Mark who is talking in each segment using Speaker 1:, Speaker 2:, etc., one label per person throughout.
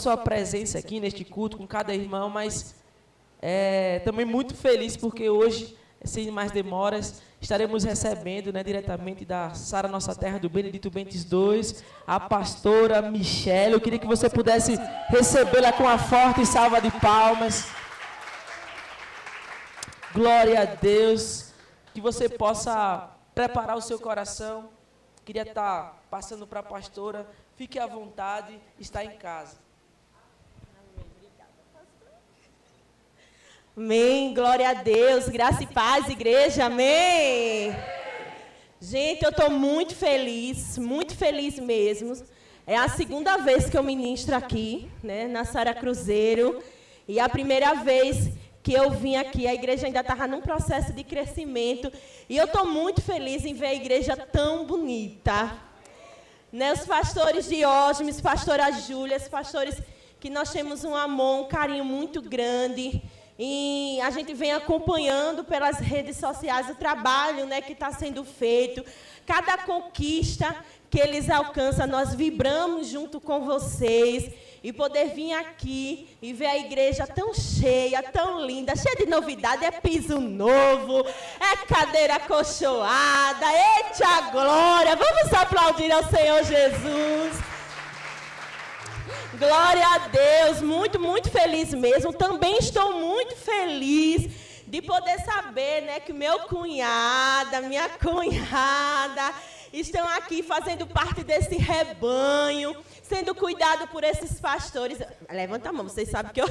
Speaker 1: sua presença aqui neste culto com cada irmão, mas também muito feliz porque hoje, sem mais demoras, estaremos recebendo, né, diretamente da Sara Nossa Terra, do Benedito Bentes II, a pastora Michele. Eu queria que você pudesse recebê-la com uma forte salva de palmas. Glória a Deus. Que você possa preparar o seu coração. Queria estar passando para a pastora. Fique à vontade, está em casa.
Speaker 2: Amém, glória a Deus, graça e paz, igreja, amém. Gente, eu estou muito feliz mesmo. É a segunda vez que eu ministro aqui, né, na Sara Cruzeiro. E a primeira vez que eu vim aqui, a igreja ainda estava num processo de crescimento. E eu estou muito feliz em ver a igreja tão bonita. Né, os pastores Diógenes, pastora Júlia, os pastores que nós temos um amor, um carinho muito grande. E a gente vem acompanhando pelas redes sociais o trabalho, né, que está sendo feito. Cada conquista que eles alcançam, nós vibramos junto com vocês. E poder vir aqui e ver a igreja tão cheia, tão linda, cheia de novidade. É piso novo, é cadeira acolchoada. Eita glória! Vamos aplaudir ao Senhor Jesus. Glória a Deus, muito feliz mesmo. Também estou muito feliz de poder saber, né, que meu cunhado, minha cunhada, estão aqui fazendo parte desse rebanho, sendo cuidado por esses pastores. Levanta a mão, vocês sabem que eu...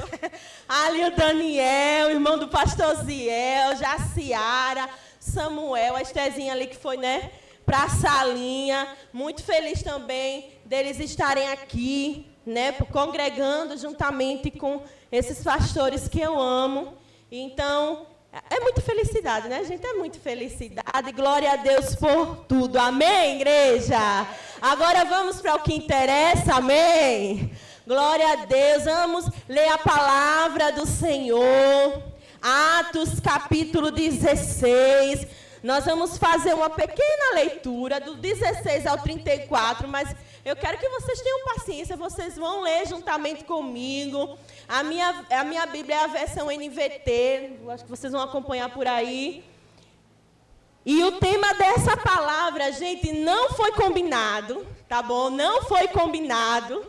Speaker 2: Ali o Daniel, o irmão do pastor Ziel, Jaciara, Samuel, a Estezinha ali que foi, né, para a salinha. Muito feliz também deles estarem aqui, né, congregando juntamente com esses pastores que eu amo. Então, é muita felicidade, né, gente? É muita felicidade. Glória a Deus por tudo. Amém, igreja? Agora vamos para o que interessa. Amém? Glória a Deus. Vamos ler a palavra do Senhor. Atos, capítulo 16. Nós vamos fazer uma pequena leitura do 16 ao 34, mas eu quero que vocês tenham paciência, vocês vão ler juntamente comigo. A minha Bíblia é a versão NVT, eu acho que vocês vão acompanhar por aí. E o tema dessa palavra, gente, não foi combinado, tá bom? Não foi combinado.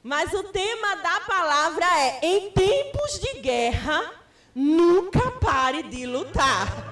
Speaker 2: Mas o tema da palavra é: em tempos de guerra, nunca pare de lutar.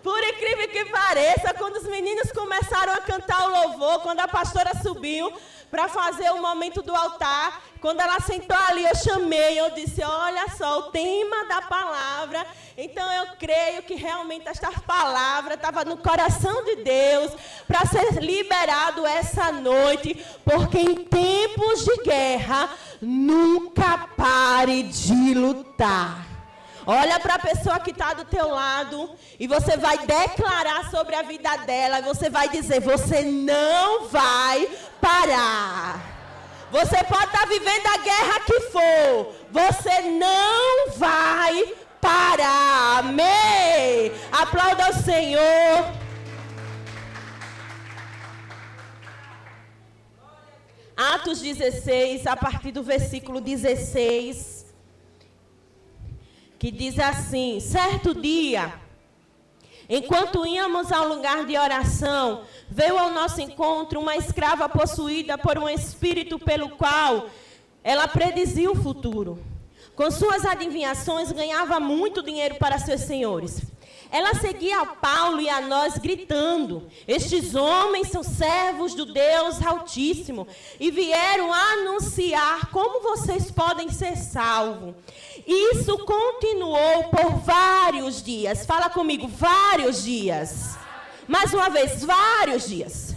Speaker 2: Por incrível que pareça, quando os meninos começaram a cantar o louvor, quando a pastora subiu para fazer o momento do altar, quando ela sentou ali, eu chamei, eu disse: olha só, o tema da palavra. Então eu creio que realmente esta palavra estava no coração de Deus para ser liberado essa noite, porque em tempos de guerra, nunca pare de lutar. Olha para a pessoa que está do teu lado e você vai declarar sobre a vida dela. E você vai dizer: você não vai parar. Você pode estar vivendo a guerra que for. Você não vai parar. Amém. Aplauda o Senhor. Atos 16, a partir do versículo 16. Que diz assim: certo dia, enquanto íamos ao lugar de oração, veio ao nosso encontro uma escrava possuída por um espírito pelo qual ela predizia o futuro. Com suas adivinhações, ganhava muito dinheiro para seus senhores. Ela seguia a Paulo e a nós gritando: estes homens são servos do Deus Altíssimo e vieram anunciar como vocês podem ser salvos. Isso continuou por vários dias. Fala comigo: vários dias. Mais uma vez: vários dias.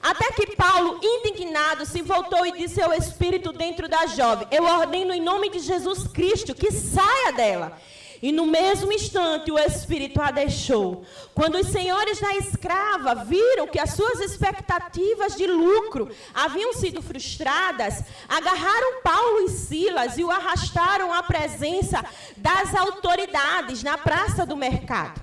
Speaker 2: Até que Paulo, indignado, se voltou e disse ao espírito dentro da jovem: eu ordeno em nome de Jesus Cristo que saia dela. E no mesmo instante o espírito a deixou. Quando os senhores da escrava viram que as suas expectativas de lucro haviam sido frustradas, agarraram Paulo e Silas e o arrastaram à presença das autoridades na praça do mercado.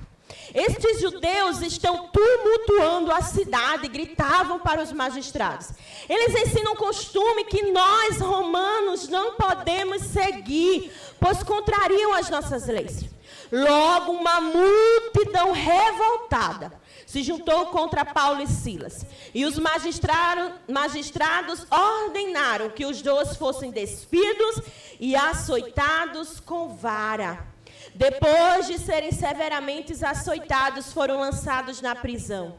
Speaker 2: Estes judeus estão tumultuando a cidade, gritavam para os magistrados. Eles ensinam um costume que nós, romanos, não podemos seguir, pois contrariam as nossas leis. Logo, uma multidão revoltada se juntou contra Paulo e Silas. E os magistrados ordenaram que os dois fossem despidos e açoitados com vara. Depois de serem severamente açoitados, foram lançados na prisão.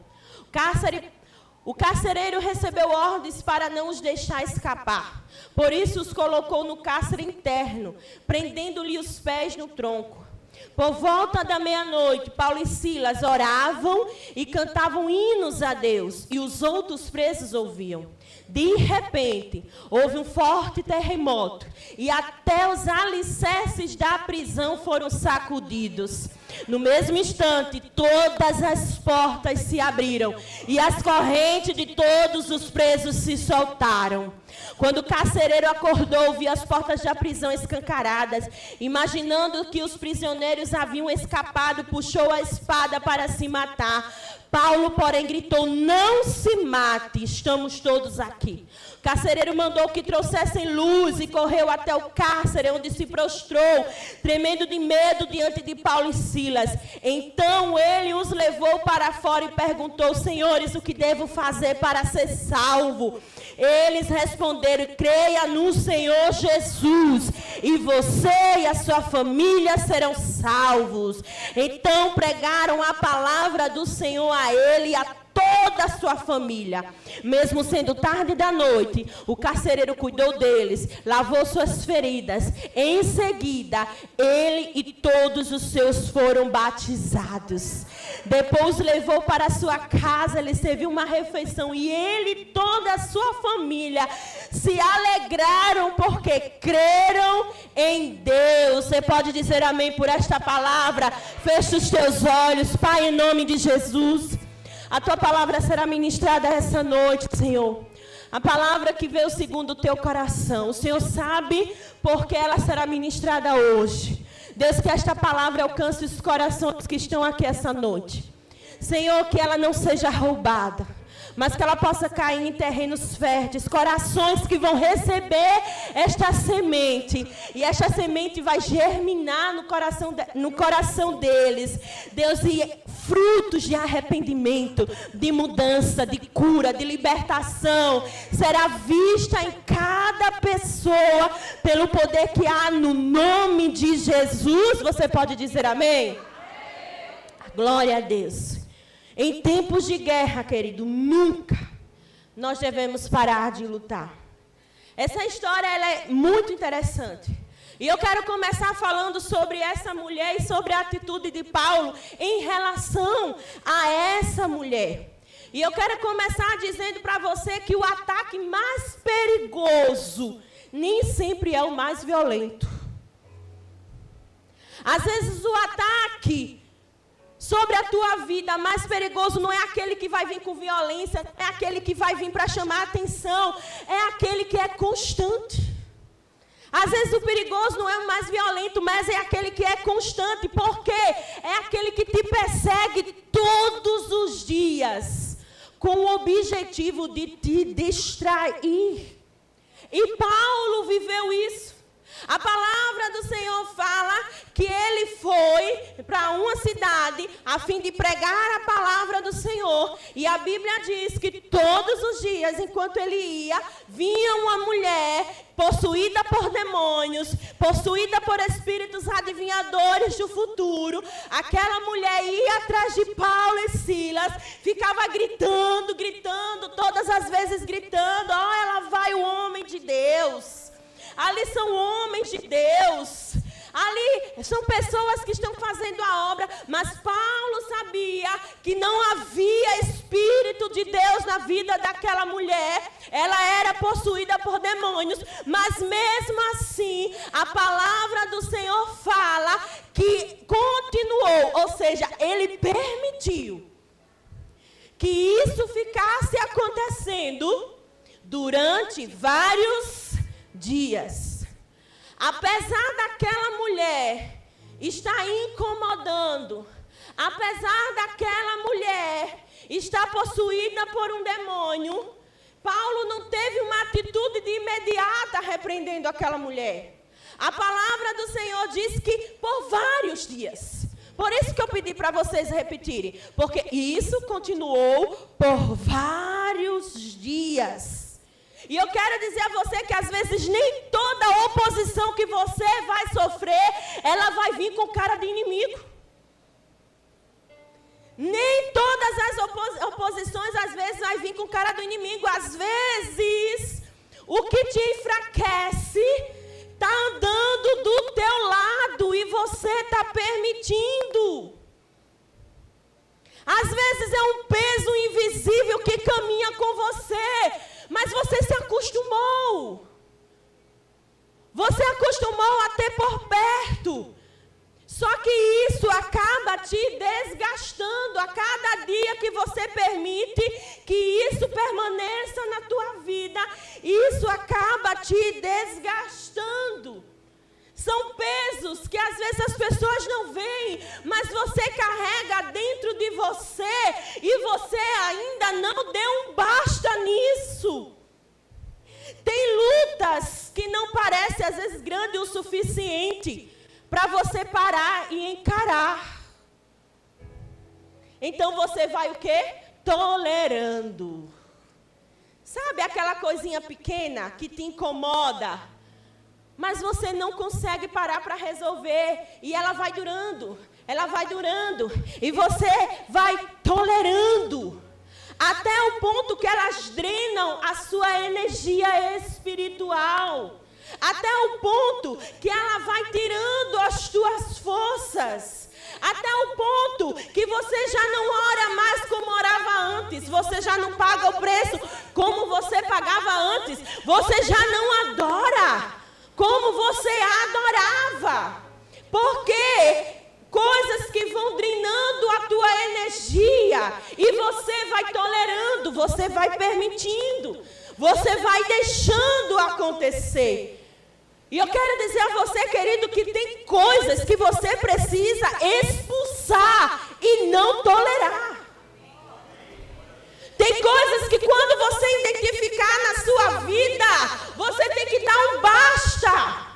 Speaker 2: O carcereiro recebeu ordens para não os deixar escapar. Por isso os colocou no cárcere interno, prendendo-lhe os pés no tronco. Por volta da meia-noite, Paulo e Silas oravam e cantavam hinos a Deus, e os outros presos ouviam. De repente, houve um forte terremoto, e até os alicerces da prisão foram sacudidos. No mesmo instante, todas as portas se abriram, e as correntes de todos os presos se soltaram. Quando o carcereiro acordou, viu as portas da prisão escancaradas. Imaginando que os prisioneiros haviam escapado, puxou a espada para se matar. Paulo, porém, gritou: não se mate, estamos todos aqui. O carcereiro mandou que trouxessem luz e correu até o cárcere, onde se prostrou, tremendo de medo diante de Paulo e Silas. Então ele os levou para fora e perguntou: senhores, o que devo fazer para ser salvo? Eles responderam: creia no Senhor Jesus, e você e a sua família serão salvos. Então pregaram a palavra do Senhor a ele e a toda a sua família. Mesmo sendo tarde da noite, o carcereiro cuidou deles, lavou suas feridas. Em seguida, ele e todos os seus foram batizados. Depois levou para sua casa, lhe serviu uma refeição, e ele e toda a sua família se alegraram porque creram em Deus. Você pode dizer amém por esta palavra? Fecha os teus olhos, Pai, em nome de Jesus. A tua palavra será ministrada essa noite, Senhor. A palavra que veio segundo o teu coração. O Senhor sabe porque ela será ministrada hoje. Deus, que esta palavra alcance os corações que estão aqui essa noite. Senhor, que ela não seja roubada, mas que ela possa cair em terrenos férteis, corações que vão receber esta semente, e esta semente vai germinar no coração deles, Deus, e frutos de arrependimento, de mudança, de cura, de libertação, será vista em cada pessoa, pelo poder que há no nome de Jesus. Você pode dizer amém? Glória a Deus. Em tempos de guerra, querido, nunca nós devemos parar de lutar. Essa história ela é muito interessante. E eu quero começar falando sobre essa mulher e sobre a atitude de Paulo em relação a essa mulher. E eu quero começar dizendo para você que o ataque mais perigoso nem sempre é o mais violento. Às vezes o ataque sobre a tua vida mais perigoso não é aquele que vai vir com violência, é aquele que vai vir para chamar a atenção, é aquele que é constante. Às vezes o perigoso não é o mais violento, mas é aquele que é constante, porque é aquele que te persegue todos os dias, com o objetivo de te distrair. E Paulo viveu isso. A palavra do Senhor fala que ele foi para uma cidade a fim de pregar a palavra do Senhor. E a Bíblia diz que todos os dias, enquanto ele ia, vinha uma mulher possuída por demônios, possuída por espíritos adivinhadores do futuro. Aquela mulher ia atrás de Paulo e Silas, ficava gritando, todas as vezes gritando: ó, ela vai o homem de Deus. Ali são homens de Deus. Ali são pessoas que estão fazendo a obra. Mas Paulo sabia que não havia Espírito de Deus na vida daquela mulher. Ela era possuída por demônios. Mas mesmo assim, a palavra do Senhor fala que continuou. Ou seja, ele permitiu que isso ficasse acontecendo durante vários dias. Apesar daquela mulher estar incomodando, Apesar daquela mulher estar possuída por um demônio, Paulo não teve uma atitude de imediata repreendendo aquela mulher. A palavra do Senhor diz que por vários dias. Por isso que eu pedi para vocês repetirem. Porque isso continuou por vários dias. E eu quero dizer a você que às vezes nem toda oposição que você vai sofrer, ela vai vir com cara de inimigo. Nem todas as oposições às vezes vai vir com cara do inimigo. Às vezes, o que te enfraquece está andando do teu lado e você está permitindo. Às vezes é um peso invisível que caminha com você, mas você se acostumou. Você acostumou a ter por perto. Só que isso acaba te desgastando a cada dia que você permite que isso permaneça na tua vida. Isso acaba te desgastando. São pesos que às vezes as pessoas não veem, mas você carrega dentro de você e você ainda não deu um basta nisso. Tem lutas que não parecem às vezes grande o suficiente para você parar e encarar. Então você vai o quê? Tolerando. Sabe aquela coisinha pequena que te incomoda, mas você não consegue parar para resolver, e ela vai durando, e você vai tolerando, até o ponto que elas drenam a sua energia espiritual. Até o ponto que ela vai tirando as tuas forças. Até o ponto que você já não ora mais como orava antes. Você já não paga o preço como você pagava antes. Você já não adora como você adorava. Porque coisas que vão drenando a tua energia. E você vai tolerando, você vai permitindo. Você vai deixando acontecer. E eu quero dizer a você, querido, que tem coisas que você precisa expulsar e não tolerar. Tem coisas que quando você identificar na sua vida, você tem que dar um basta.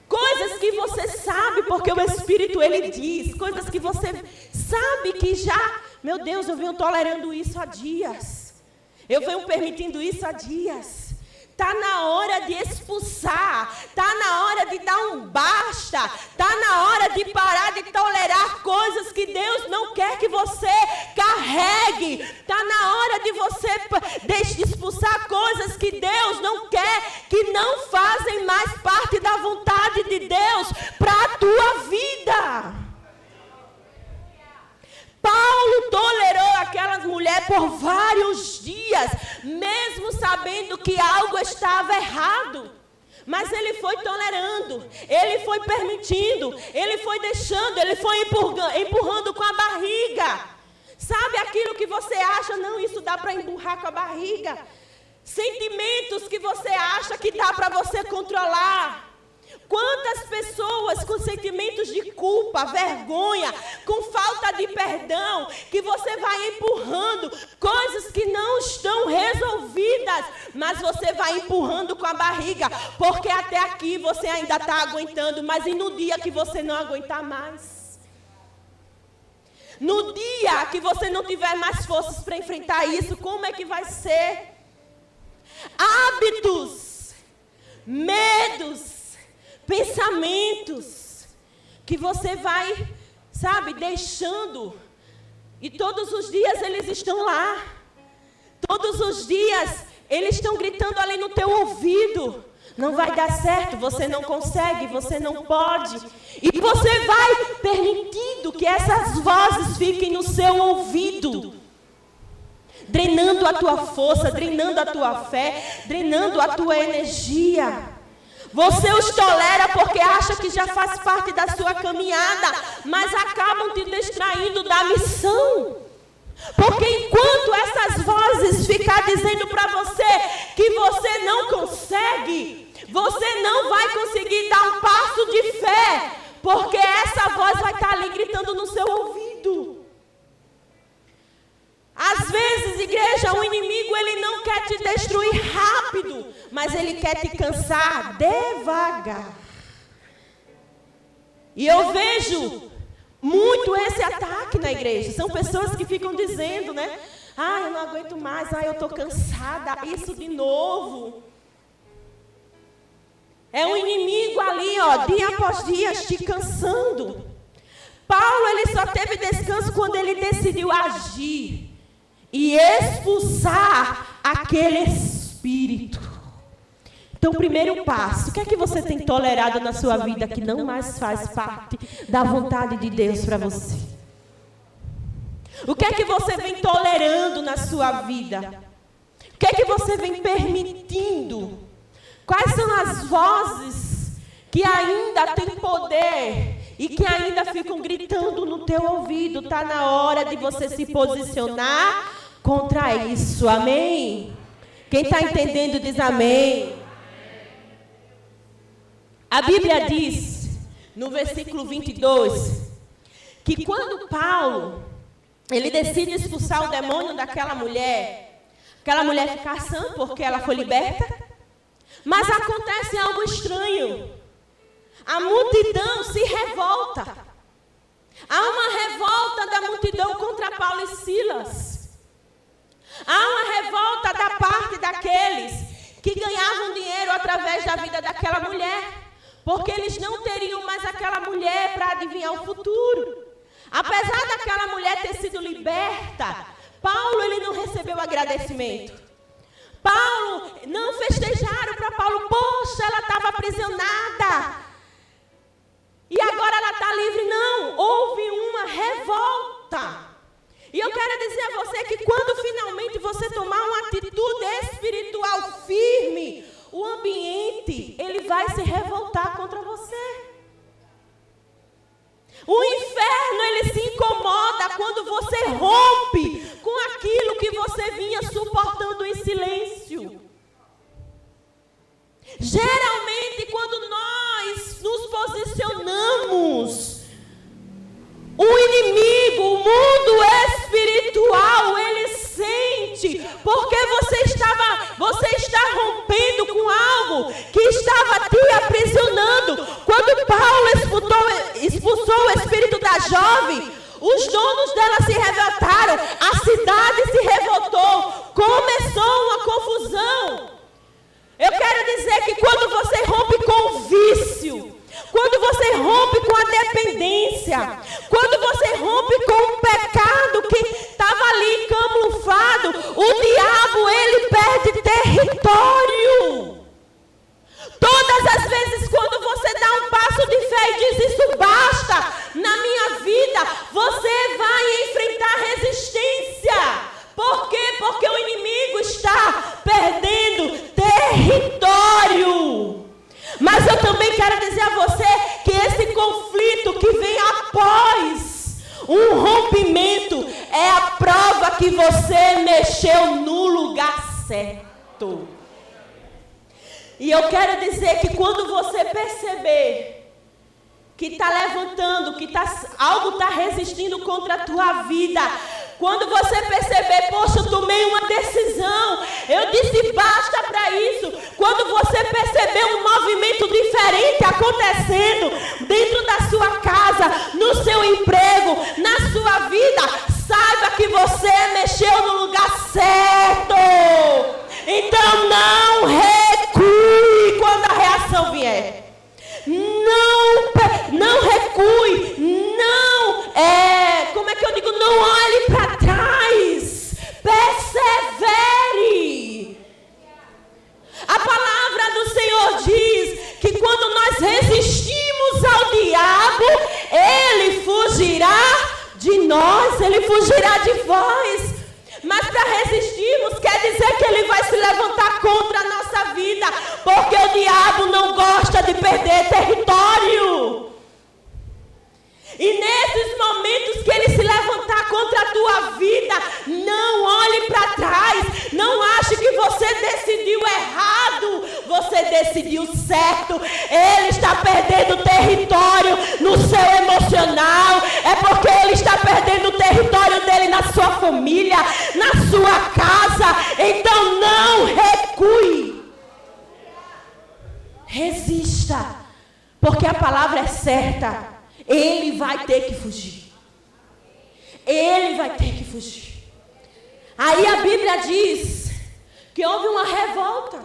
Speaker 2: Coisas que você sabe, porque o Espírito, ele diz. Coisas que você sabe que já, meu Deus, eu venho tolerando isso há dias. Eu venho permitindo isso há dias. Está na hora de expulsar, está na hora de dar um basta, está na hora de parar de tolerar coisas que Deus não quer que você carregue, está na hora de você expulsar coisas que Deus não quer, que não fazem mais parte da vontade de Deus para a tua vida. Paulo tolerou aquela mulher por vários dias, mesmo sabendo que algo estava errado. Mas ele foi tolerando, ele foi permitindo, ele foi deixando, ele foi empurrando com a barriga. Sabe aquilo que você acha, não, isso dá para empurrar com a barriga. Sentimentos que você acha que dá para você controlar. Quantas pessoas com sentimentos de culpa, vergonha, com falta de perdão, que você vai empurrando, coisas que não estão resolvidas, mas você vai empurrando com a barriga, porque até aqui você ainda está aguentando, mas e no dia que você não aguentar mais? No dia que você não tiver mais forças para enfrentar isso, como é que vai ser? Hábitos, medos, pensamentos que você vai, sabe, deixando. E todos os dias eles estão lá. Todos os dias eles estão gritando ali no teu ouvido. Não vai dar certo, você não consegue, você não pode. E você vai permitindo que essas vozes fiquem no seu ouvido, drenando a tua força, drenando a tua fé, drenando a tua energia. Você os tolera porque acha que já faz parte da sua caminhada, mas acabam te distraindo da missão. Porque enquanto essas vozes ficar dizendo para você que você não consegue, você não vai conseguir dar um passo de fé, porque essa voz vai estar ali gritando no seu ouvido. rápido. Às vezes, igreja, o inimigo ele não quer te destruir rápido, mas ele quer te cansar devagar. E eu vejo muito esse ataque na igreja. São pessoas que ficam dizendo, né? Ah, eu não aguento mais, eu estou cansada, isso de novo. É o inimigo ali, ó, dia após dia, te cansando. Paulo, ele só teve descanso quando ele decidiu agir e expulsar aquele espírito. Então, primeiro passo, o que é que você tem tolerado na sua vida que não mais faz parte da vontade de Deus para você? O que é que você vem tolerando na sua vida? O que é que você vem permitindo? Quais são as vozes que ainda têm poder e que ainda ficam gritando no teu ouvido? Está na hora de você se posicionar contra isso, amém? Quem está entendendo diz amém. A Bíblia diz, no versículo 22, que quando Paulo, ele decide expulsar o demônio daquela mulher fica sã porque ela foi liberta, mas acontece algo estranho. A multidão se revolta. Há uma revolta da multidão contra Paulo e Silas. Há uma revolta da parte daqueles que ganhavam dinheiro através da vida daquela mulher, porque eles não teriam mais aquela mulher para adivinhar o futuro. Apesar daquela mulher ter sido liberta, Paulo ele não recebeu agradecimento. Paulo, não festejaram para Paulo, poxa, ela estava aprisionada e agora ela está livre. Não, houve uma revolta. E eu quero dizer a você que quando finalmente você tomar uma atitude espiritual firme, o ambiente, ele vai se revoltar contra você. O inferno, ele se incomoda quando você rompe com aquilo que você vinha suportando em silêncio. Geralmente, quando nós nos posicionamos, o inimigo, o mundo espiritual, ele sente, porque você está rompendo com algo que estava te aprisionando. Quando Paulo expulsou o espírito da jovem, os donos dela se revoltaram, a cidade se revoltou, começou uma confusão. Eu quero dizer que quando você rompe com o vício, quando você rompe com a dependência, quando você rompe com o pecado que estava ali camuflado, o diabo, ele perde território. Todas as vezes quando você dá um passo de fé e diz isso basta na minha vida, você vai enfrentar resistência. Por quê? Porque o inimigo está perdendo território. Mas eu também quero dizer a você que esse conflito que vem após um rompimento é a prova que você mexeu no lugar certo. E eu quero dizer que quando você perceber que está levantando, que algo está resistindo contra a tua vida, quando você perceber, poxa, eu tomei uma decisão, eu disse basta para isso. Quando você perceber um movimento diferente acontecendo dentro da sua casa, no seu emprego, na sua vida, saiba que você mexeu no lugar certo. Então não recue quando a reação vier. Não recue, não olhe para trás, persevere. A palavra do Senhor diz que quando nós resistimos ao diabo, ele fugirá de nós, ele fugirá de vós. Mas para resistirmos quer dizer que ele vai se levantar contra a nossa vida, porque o diabo não gosta de perder território. E nesses momentos que ele se levantar contra a tua vida, não olhe para trás, não ache que você decidiu errado, você decidiu certo. Ele está perdendo território no seu emocional. É porque ele está perdendo o território dele na sua família, na sua casa. Então não recue. Resista. Porque a palavra é certa. Ele vai ter que fugir. Ele vai ter que fugir. Aí a Bíblia diz que houve uma revolta.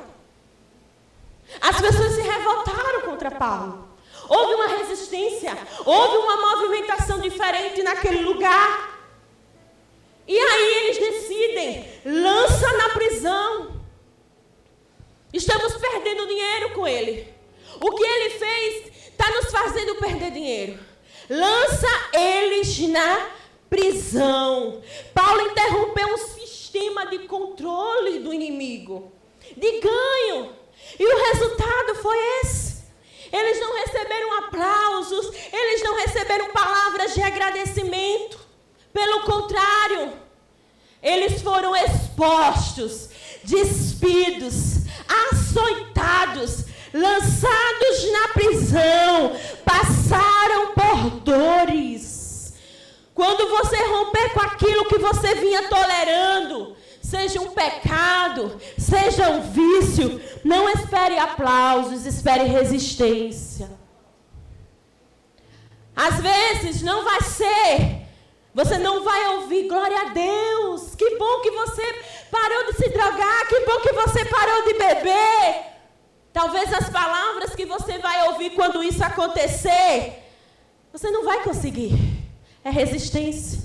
Speaker 2: As pessoas se revoltaram contra Paulo. Houve uma resistência. Houve uma movimentação diferente naquele lugar. E aí eles decidem, lança na prisão. Estamos perdendo dinheiro com ele. O que ele fez está nos fazendo perder dinheiro. Lança eles na prisão. Paulo interrompeu um sistema de controle do inimigo, de ganho. E o resultado foi esse. Eles não receberam aplausos, eles não receberam palavras de agradecimento. Pelo contrário, eles foram expostos, despidos, açoitados, lançados na prisão, passaram por dores. Quando você romper com aquilo que você vinha tolerando, seja um pecado, seja um vício, não espere aplausos, espere resistência. Às vezes não vai ser, você não vai ouvir glória a Deus, que bom que você parou de se drogar, que bom que você parou de beber. Talvez as palavras que você vai ouvir quando isso acontecer, você não vai conseguir. É resistência.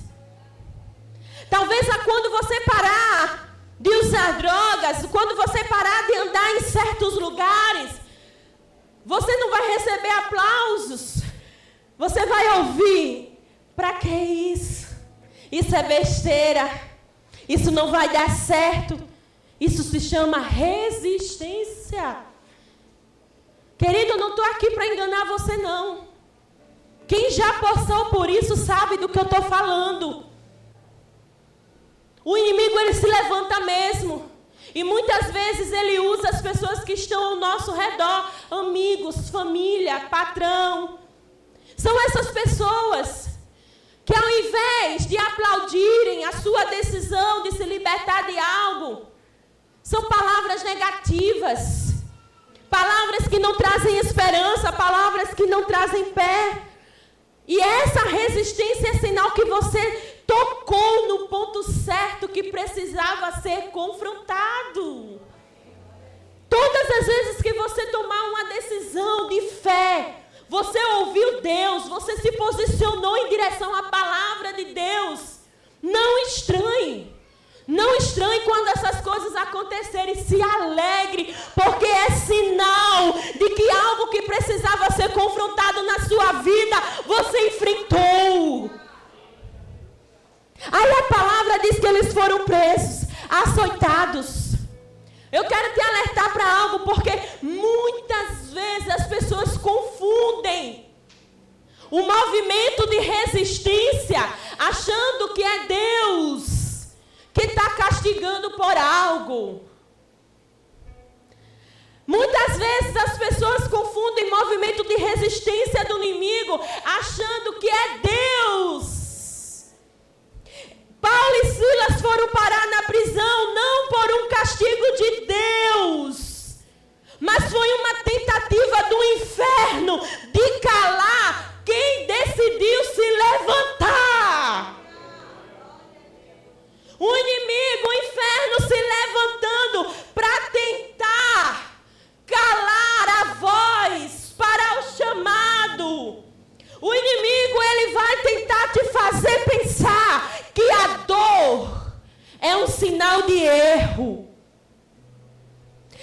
Speaker 2: Talvez quando você parar de usar drogas, quando você parar de andar em certos lugares, você não vai receber aplausos. Você vai ouvir, para que isso? Isso é besteira. Isso não vai dar certo. Isso se chama resistência. Querido, eu não estou aqui para enganar você, não. Quem já passou por isso sabe do que eu estou falando. O inimigo, ele se levanta mesmo. E muitas vezes ele usa as pessoas que estão ao nosso redor. Amigos, família, patrão. São essas pessoas que ao invés de aplaudirem a sua decisão de se libertar de algo, são palavras negativas. Palavras que não trazem esperança, palavras que não trazem pé. E essa resistência é sinal que você tocou no ponto certo que precisava ser confrontado. Todas as vezes que você tomar uma decisão de fé, você ouviu Deus, você se posicionou em direção à palavra de Deus. Não estranhe. Não estranhe quando essas coisas acontecerem, se alegre, porque é sinal de que algo que precisava ser confrontado na sua vida, você enfrentou. Aí a palavra diz que eles foram presos, açoitados. Eu quero te alertar para algo, porque muitas vezes as pessoas confundem o movimento de resistência, achando que é Deus que está castigando por algo. Muitas vezes as pessoas confundem movimento de resistência do inimigo, achando que é Deus. Paulo e Silas foram parar na prisão, não por um castigo de Deus, mas foi uma tentativa do inferno de calar quem decidiu se levantar. O inimigo, o inferno se levantando para tentar calar a voz para o chamado. O inimigo, ele vai tentar te fazer pensar que a dor é um sinal de erro.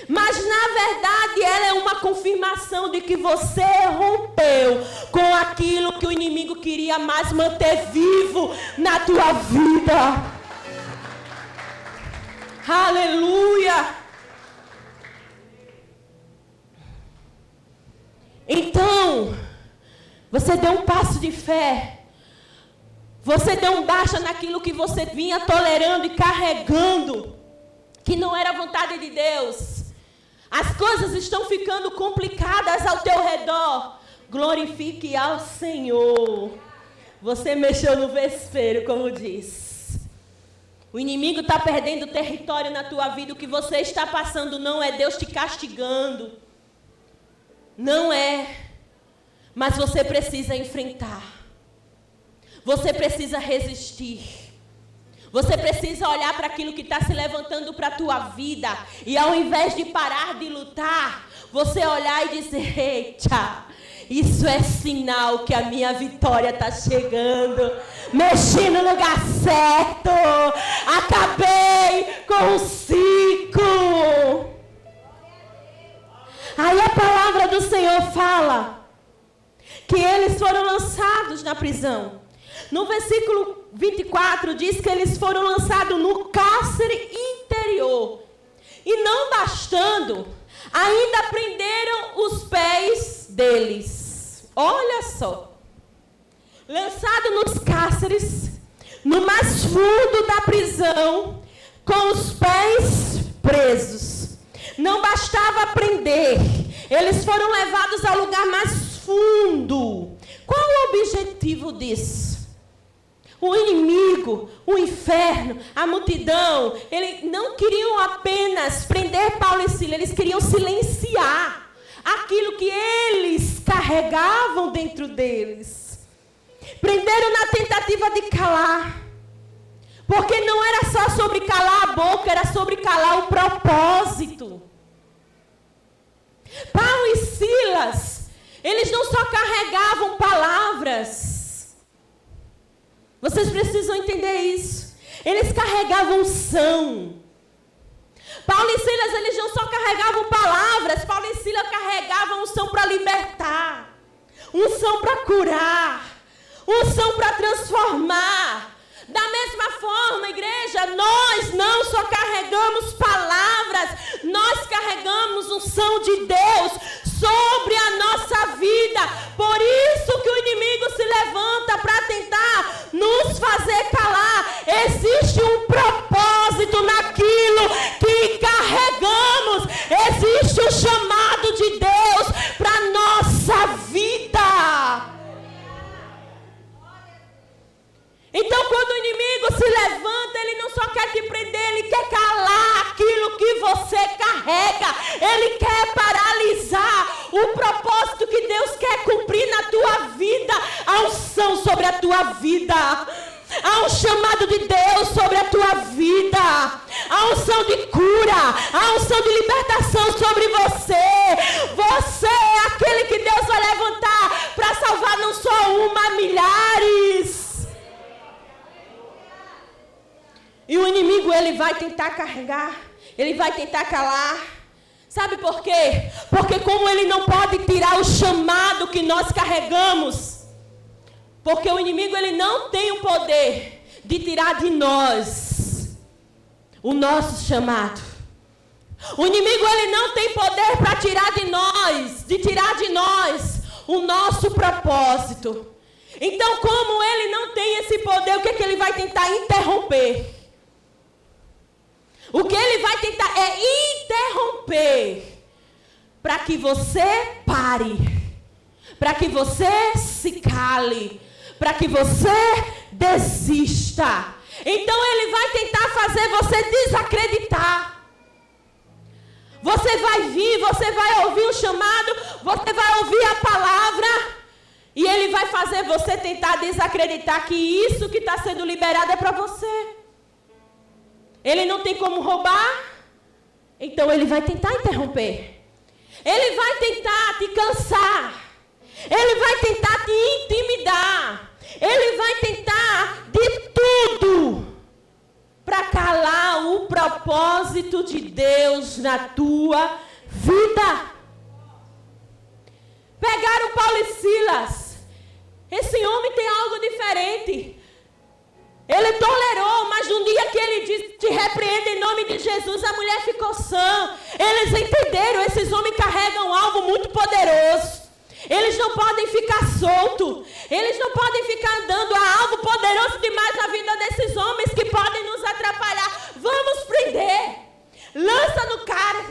Speaker 2: Mas na verdade ela é uma confirmação de que você rompeu com aquilo que o inimigo queria mais manter vivo na tua vida. Aleluia! Então, você deu um passo de fé. Você deu um baixa naquilo que você vinha tolerando e carregando, que não era a vontade de Deus. as coisas estão ficando complicadas ao teu redor, glorifique ao Senhor. Você mexeu no vespeiro, como diz. O inimigo está perdendo território na tua vida. O que você está passando não é Deus te castigando. Não é. Mas você precisa enfrentar. Você precisa resistir. Você precisa olhar para aquilo que está se levantando para a tua vida. E ao invés de parar de lutar, você olhar e dizer, eita, isso é sinal que a minha vitória está chegando. Mexi no lugar certo. Acabei com o ciclo. Aí a palavra do Senhor fala que eles foram lançados na prisão. No versículo 24 diz que eles foram lançados no cárcere interior. E não bastando, ainda prenderam os pés deles. Olha só. Lançado nos cárceres, no mais fundo da prisão, com os pés presos. Não bastava prender, eles foram levados ao lugar mais fundo. Qual o objetivo disso? O inimigo, o inferno, a multidão, eles não queriam apenas prender Paulo e Silas, eles queriam silenciar aquilo que eles carregavam dentro deles. Prenderam na tentativa de calar, porque não era só sobre calar a boca, era sobre calar o propósito. Paulo e Silas, eles não só carregavam palavras. Vocês precisam entender isso. Eles carregavam unção. Paulo e Silas, eles não só carregavam palavras. Paulo e Silas carregavam unção para libertar. Unção para curar. Unção para transformar. Da mesma forma, igreja, nós não só carregamos palavras. Nós carregamos unção de Deus sobre a nossa vida. Por isso que o inimigo se levanta para tentar nos fazer calar. Existe um propósito naquilo que carregamos. Existe um chamado de Deus para a nossa vida. Então, quando o inimigo se levanta, ele não só quer te prender, ele quer calar aquilo que você carrega. Ele quer paralisar o propósito que Deus quer cumprir na tua vida. Há unção sobre a tua vida. Há um chamado de Deus sobre a tua vida. Há unção de cura. Há unção de libertação sobre você. Você é aquele que Deus vai levantar para salvar não só uma, milhares. E o inimigo, ele vai tentar carregar, ele vai tentar calar. Sabe por quê? Porque como ele não pode tirar o chamado que nós carregamos, porque o inimigo, ele não tem o poder de tirar de nós o nosso chamado. O inimigo, ele não tem poder para tirar de nós o nosso propósito. Então, como ele não tem esse poder, o que ele vai tentar? Interromper. O que ele vai tentar é interromper para que você pare, para que você se cale, para que você desista. Então ele vai tentar fazer você desacreditar. Você vai vir, você vai ouvir o chamado, você vai ouvir a palavra e ele vai fazer você tentar desacreditar que isso que está sendo liberado é para você. Ele não tem como roubar, então ele vai tentar interromper. Ele vai tentar te cansar. Ele vai tentar te intimidar. Ele vai tentar de tudo para calar o propósito de Deus na tua vida. Pegaram Paulo e Silas. Esse homem tem algo diferente. Ele tolerou, mas no dia que ele disse, te repreenda em nome de Jesus, a mulher ficou sã. Eles entenderam, esses homens carregam algo muito poderoso. Eles não podem ficar soltos. Eles não podem ficar andando. Há algo poderoso demais na vida desses homens que podem nos atrapalhar. Vamos prender. Lança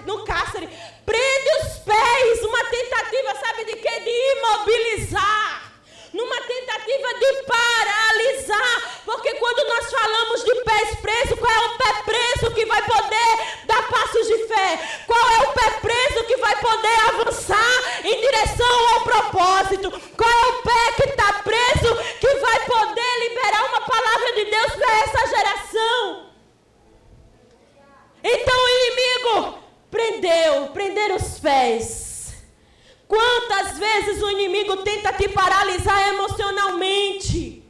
Speaker 2: no cárcere. Prende os pés, uma tentativa, sabe de quê? De imobilizar. Numa tentativa de paralisar. Porque quando nós falamos de pés presos, qual é o pé preso que vai poder dar passos de fé? Qual é o pé preso que vai poder avançar em direção ao propósito? Qual é o pé que está preso que vai poder liberar uma palavra de Deus para essa geração? Então o inimigo prender os pés. Quantas vezes o inimigo tenta te paralisar emocionalmente?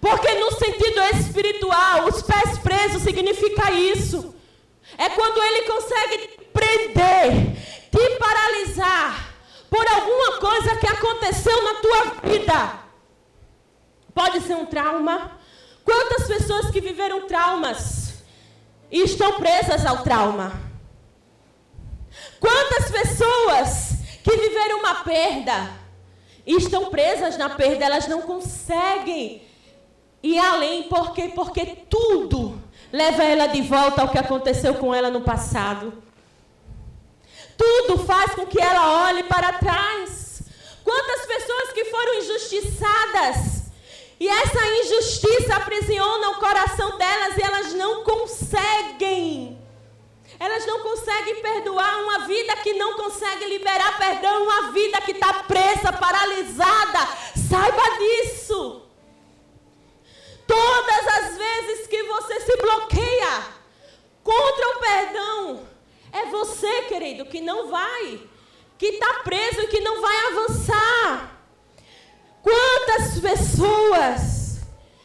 Speaker 2: Porque no sentido espiritual, os pés presos significa isso. É quando ele consegue te prender, te paralisar por alguma coisa que aconteceu na tua vida. Pode ser um trauma. Quantas pessoas que viveram traumas e estão presas ao trauma? Quantas pessoas que viveram uma perda e estão presas na perda, elas não conseguem ir além, porque tudo leva ela de volta ao que aconteceu com ela no passado. Tudo faz com que ela olhe para trás. Quantas pessoas que foram injustiçadas e essa injustiça aprisiona o coração delas e elas não conseguem. Elas não conseguem perdoar, uma vida que não consegue liberar perdão, uma vida que está presa, paralisada. Saiba disso. Todas as vezes que você se bloqueia contra o perdão, é você, querido, que não vai, que está preso e que não vai avançar. Quantas pessoas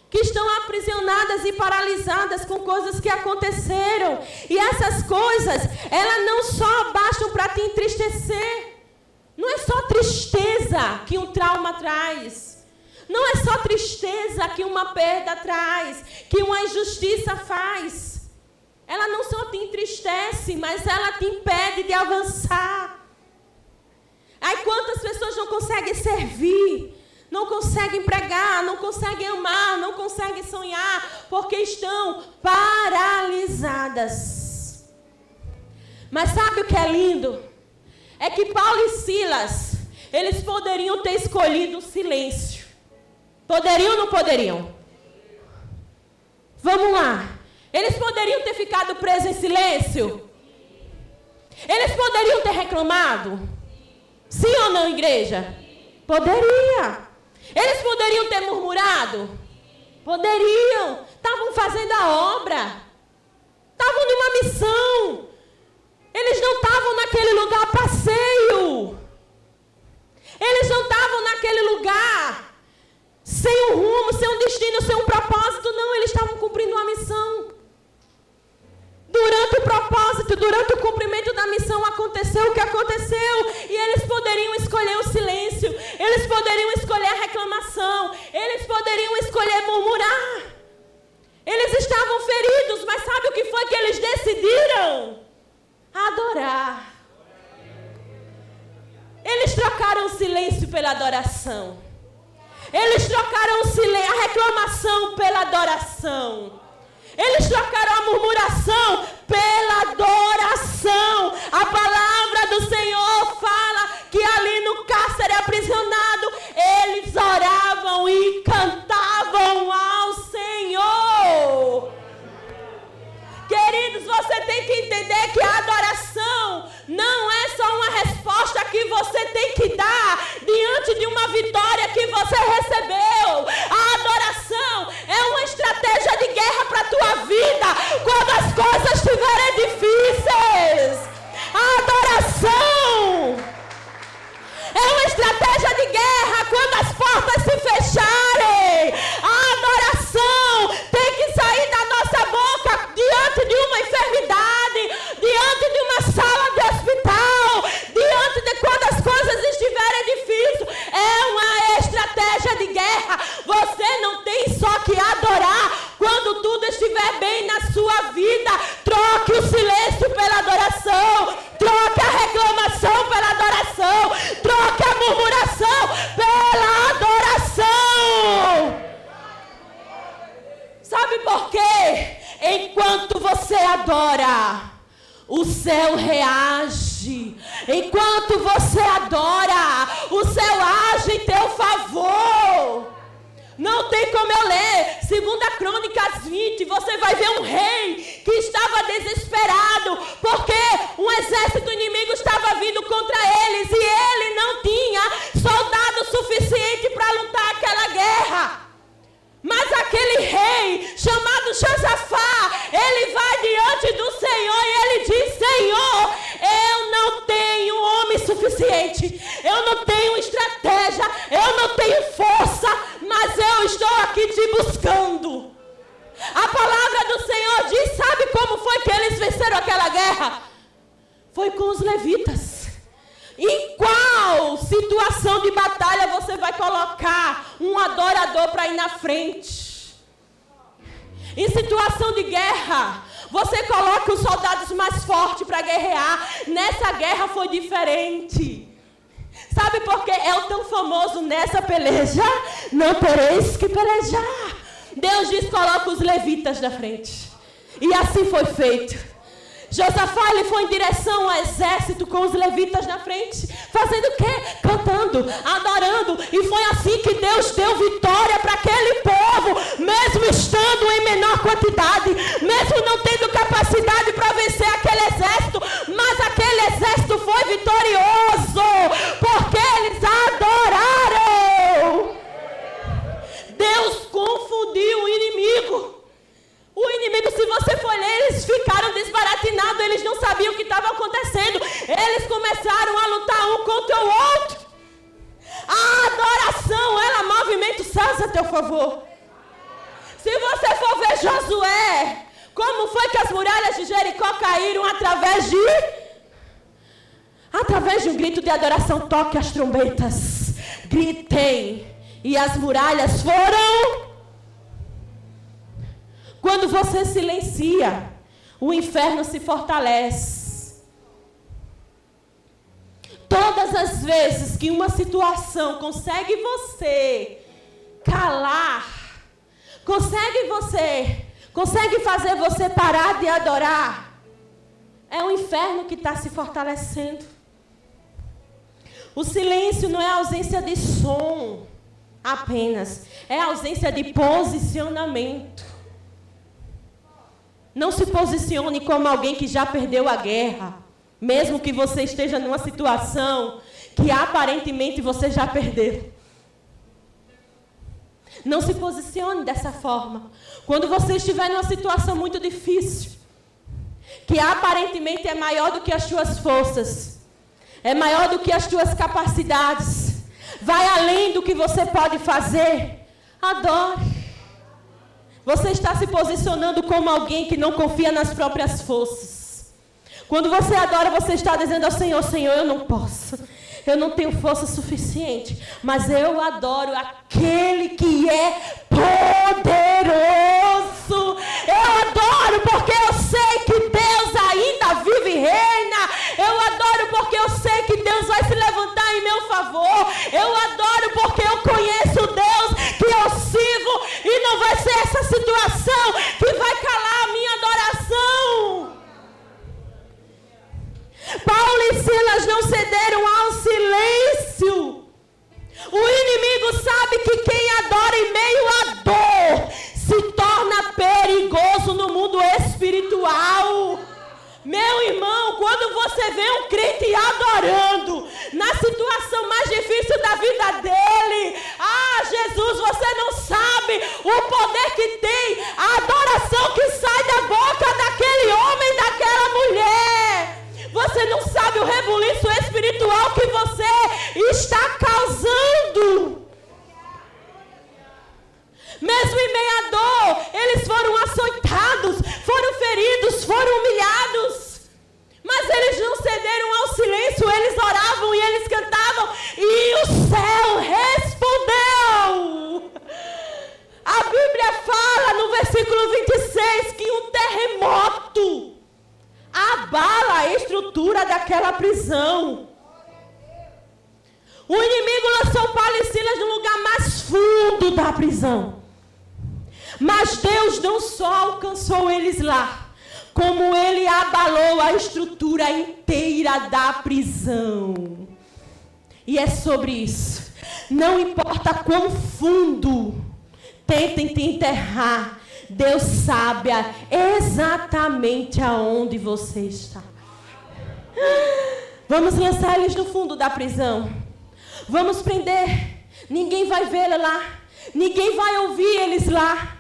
Speaker 2: que estão aprisionadas e paralisadas com coisas que aconteceram. E essas coisas, elas não só bastam para te entristecer. Não é só tristeza que um trauma traz. Não é só tristeza que uma perda traz, que uma injustiça faz. Ela não só te entristece, mas ela te impede de avançar. Aí quantas pessoas não conseguem servir, não conseguem pregar, não conseguem amar, não conseguem sonhar, porque estão paralisadas. Mas sabe o que é lindo? É que Paulo e Silas, eles poderiam ter escolhido o silêncio. Poderiam ou não poderiam? Vamos lá. Eles poderiam ter ficado presos em silêncio? Eles poderiam ter reclamado? Sim ou não, igreja? Poderia. Eles poderiam ter murmurado? Poderiam. Estavam fazendo a obra. Estavam numa missão. Eles não estavam naquele lugar a passeio. Eles não estavam naquele lugar sem um rumo, sem um destino, sem um propósito. Não, eles estavam cumprindo uma missão. Durante o propósito, durante o cumprimento da missão, aconteceu o que aconteceu. E eles poderiam escolher o silêncio. Eles poderiam escolher a reclamação. Eles poderiam escolher murmurar. Eles estavam feridos, mas sabe o que foi que eles decidiram? Adorar. Eles trocaram o silêncio pela adoração. Eles trocaram a reclamação pela adoração. Eles trocaram a murmuração pela adoração. A palavra do Senhor fala que ali no cárcere aprisionado, eles oravam e cantavam ao Senhor. Queridos, você tem que entender que a adoração não é só uma resposta que você tem que dar diante de uma vitória que você recebeu. A adoração é uma estratégia de guerra para a tua vida quando as coisas estiverem difíceis. A adoração é uma estratégia de guerra quando as portas se fecharem. A adoração tem que sair da nossa boca diante de uma enfermidade, diante de uma sala de hospital, diante de quando as coisas estiverem difíceis. É uma estratégia de guerra. Você não tem só que adorar quando tudo estiver bem na sua vida. céu reage. Enquanto você adora, o céu age em teu favor. Não tem como eu ler 2 Crônicas 20, você vai ver um rei que estava desesperado, porque um exército inimigo estava vindo contra eles, e ele não tinha soldado suficiente para lutar aquela guerra. Mas aquele rei, chamado Josafá, ele vai diante do Senhor e ele diz: Senhor, eu não tenho homem suficiente, eu não tenho estratégia, eu não tenho força, mas eu estou aqui te buscando. A palavra do Senhor diz, sabe como foi que eles venceram aquela guerra? Foi com os levitas. Em qual situação de batalha você vai colocar um adorador para ir na frente? Em situação de guerra, você coloca os soldados mais fortes para guerrear. Nessa guerra foi diferente. Sabe por que é o tão famoso nessa peleja? Não tereis que pelejar. Deus diz, coloca os levitas na frente. E assim foi feito. Josafá, ele foi em direção ao exército com os levitas na frente, fazendo o quê? Cantando, adorando, e foi assim que Deus deu vitória para aquele povo, mesmo estando em menor quantidade, mesmo não tendo capacidade para vencer aquele exército, mas aquele exército foi vitorioso, porque eles adoraram. Deus confundiu o inimigo. O inimigo, se você for ler, eles ficaram desbaratinados, eles não sabiam o que estava acontecendo. Eles começaram a lutar um contra o outro. A adoração, ela movimenta os céus a teu favor. Se você for ver Josué, como foi que as muralhas de Jericó caíram através de um grito de adoração. Toque as trombetas, gritem, e as muralhas foram... Quando você silencia, o inferno se fortalece. Todas as vezes que uma situação consegue você calar, consegue fazer você parar de adorar, é o inferno que está se fortalecendo. O silêncio não é ausência de som apenas, é ausência de posicionamento. Não se posicione como alguém que já perdeu a guerra, mesmo que você esteja numa situação que aparentemente você já perdeu. Não se posicione dessa forma. Quando você estiver numa situação muito difícil, que aparentemente é maior do que as suas forças, é maior do que as suas capacidades, vai além do que você pode fazer, adore. Você está se posicionando como alguém que não confia nas próprias forças. Quando você adora, você está dizendo ao Senhor: Senhor, eu não posso, eu não tenho força suficiente, mas eu adoro aquele que é poderoso. Eu adoro porque eu sei que Deus ainda vive e reina. Eu adoro porque eu sei que Deus vai se levantar em meu favor. Eu adoro porque eu conheço o Deus que eu sirvo, e não vai ser essa situação que vai calar a minha adoração. Paulo e Silas não cederam ao silêncio. O inimigo sabe que quem adora em meio à dor se torna perigoso no mundo espiritual. Meu irmão, quando você vê um crente adorando na situação mais difícil da vida dele, Jesus, você não sabe o poder que tem a adoração que sai da boca daquele homem, daquela mulher. Você não sabe o rebuliço espiritual que você está causando. Mesmo em meio à dor, eles foram açoitados, foram feridos, foram humilhados. Mas eles não cederam ao silêncio, eles oravam e eles cantavam, e o céu respondeu. A Bíblia fala no versículo 26 que um terremoto abala a estrutura daquela prisão. O inimigo lançou Paulo e Silas no lugar mais fundo da prisão. Mas Deus não só alcançou eles lá, como ele abalou a estrutura inteira da prisão. E é sobre isso. Não importa quão fundo tentem te enterrar, Deus sabe exatamente aonde você está. Vamos lançar eles no fundo da prisão. Vamos prender. Ninguém vai vê-los lá. Ninguém vai ouvir eles lá.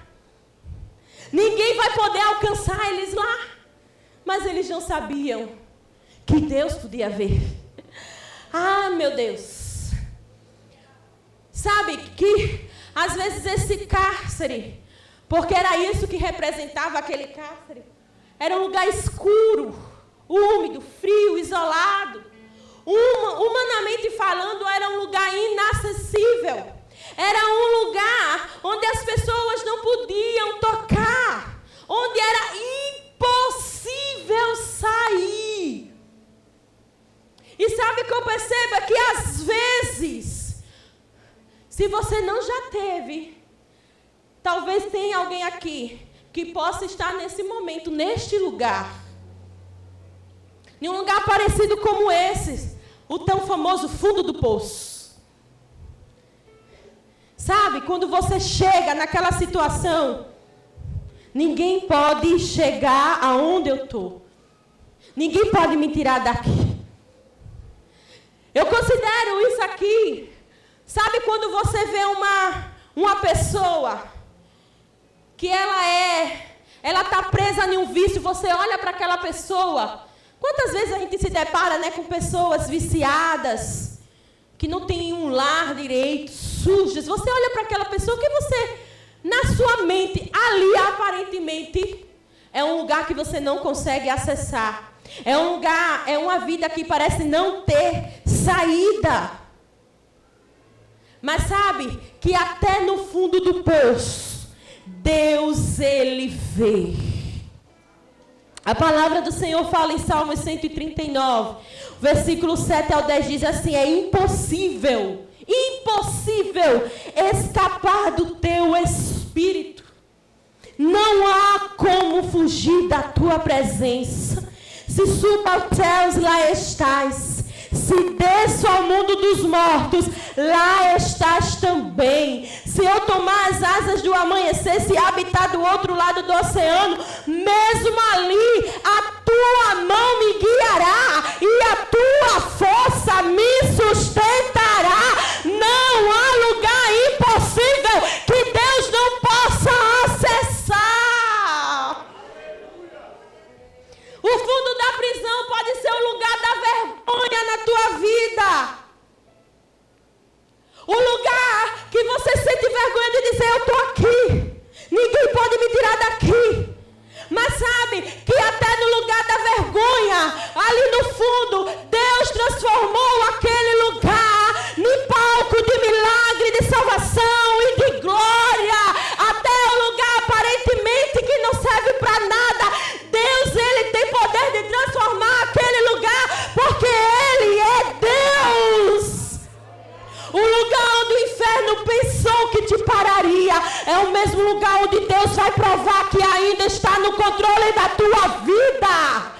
Speaker 2: Ninguém vai poder alcançar eles lá. Mas eles não sabiam que Deus podia ver. Ah, meu Deus. Sabe que às vezes esse cárcere, porque era isso que representava aquele cárcere, era um lugar escuro, úmido, frio, isolado. Humanamente falando, era um lugar inacessível. Era um lugar onde as pessoas não podiam tocar, onde era impossível sair. E sabe o que eu percebo? É que às vezes, se você não já teve, talvez tenha alguém aqui que possa estar nesse momento, neste lugar. Em um lugar parecido como esse, o tão famoso fundo do poço. Sabe, quando você chega naquela situação, ninguém pode chegar aonde eu estou. Ninguém pode me tirar daqui. Eu considero isso aqui, sabe quando você vê uma pessoa que ela está presa em um vício, você olha para aquela pessoa. Quantas vezes a gente se depara, né, com pessoas viciadas, que não têm um lar direito, sujas. Você olha para aquela pessoa que você, na sua mente, ali aparentemente, é um lugar que você não consegue acessar. É um lugar, é uma vida que parece não ter saída. Mas sabe que até no fundo do poço, Deus, Ele vê. A palavra do Senhor fala em Salmos 139, versículo 7 ao 10, diz assim: é impossível escapar do teu espírito. Não há como fugir da tua presença. Se suba aos céus, lá estás. Se desço ao mundo dos mortos, lá estás também. Se eu tomar as asas do amanhecer, se habitar do outro lado do oceano, mesmo ali a tua mão me guiará e a tua força me sustentará. Não há lugar impossível que Deus não possa acessar. O fundo da prisão pode ser o lugar da vergonha na tua vida. O lugar que você sente vergonha de dizer: eu estou aqui. Ninguém pode me tirar daqui. Mas sabe que até no lugar da vergonha, ali no fundo, Deus transformou aquele lugar em palco de milagre, de salvação e de glória. Até o lugar aparentemente que não serve para nada, Deus, Ele tem poder de transformar aquele lugar, porque Ele é Deus. O lugar onde o inferno pensou que te pararia é o mesmo lugar onde Deus vai provar que ainda está no controle da tua vida.